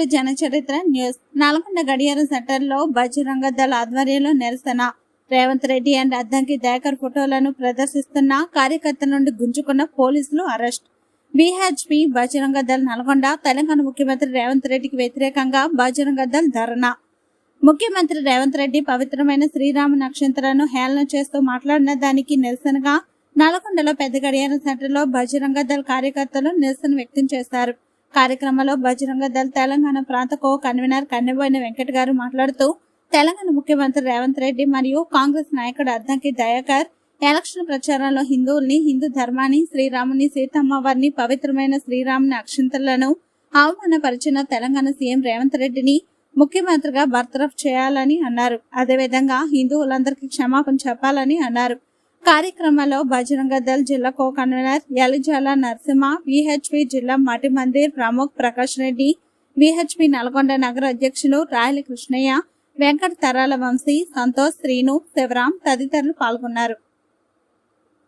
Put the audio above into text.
To జనచరిత్ర news. Nalgonda గడియారం సెంటర్లో బజరంగ దళ ఆధ్వర్యంలో నిరసన. రేవంత్ రెడ్డి అండ్ అద్దంకి దయాకర్ ఫోటోలను ప్రదర్శిస్తున్న కార్యకర్త నుండి గుంజుకున్న పోలీసులు అరెస్ట్. బీహెచ్పీ బజరంగ దళ నల్గొండ. తెలంగాణ ముఖ్యమంత్రి రేవంత్ రెడ్డికి వ్యతిరేకంగా బజరంగ దళ ధర్నా. ముఖ్యమంత్రి రేవంత్ రెడ్డి పవిత్రమైన శ్రీరామ నక్షత్రాలను హేళన చేస్తూ మాట్లాడిన దానికి నిరసనగా నల్గొండలో పెద్ద గడియారం సెంటర్లో బజరంగ దళ కార్యకర్తలు నిరసన వ్యక్తం చేశారు. కార్యక్రమంలో బజరంగ దళ తెలంగాణ ప్రాంత కో కన్వీనర్ కన్నెబోయిన వెంకట్ గారు మాట్లాడుతూ, తెలంగాణ ముఖ్యమంత్రి రేవంత్ రెడ్డి మరియు కాంగ్రెస్ నాయకుడు అద్దంకి దయాకర్ ఎలక్షన్ ప్రచారంలో హిందువుల్ని, హిందూ ధర్మాన్ని, శ్రీరాముని, సీతమ్మ వారిని, పవిత్రమైన శ్రీరాముని అక్షంతలను అవమానపరిచిన తెలంగాణ సీఎం రేవంత్ రెడ్డిని ముఖ్యమంత్రిగా బర్తరఫ్ చేయాలని అన్నారు. అదేవిధంగా హిందువులందరికీ క్షమాపణ చెప్పాలని అన్నారు. కార్యక్రమంలో బజరంగ దళ్ జిల్లా కో కన్వీనర్ యలిజాల నరసింహ, విహెచ్పి జిల్లా మటి మందిర్ ప్రముఖ్ ప్రకాష్ రెడ్డి, విహెచ్పి నల్గొండ నగర అధ్యక్షులు రాయల కృష్ణయ్య, వెంకట తరాల వంశీ, సంతోష్, శ్రీను, శివరాం తదితరులు పాల్గొన్నారు.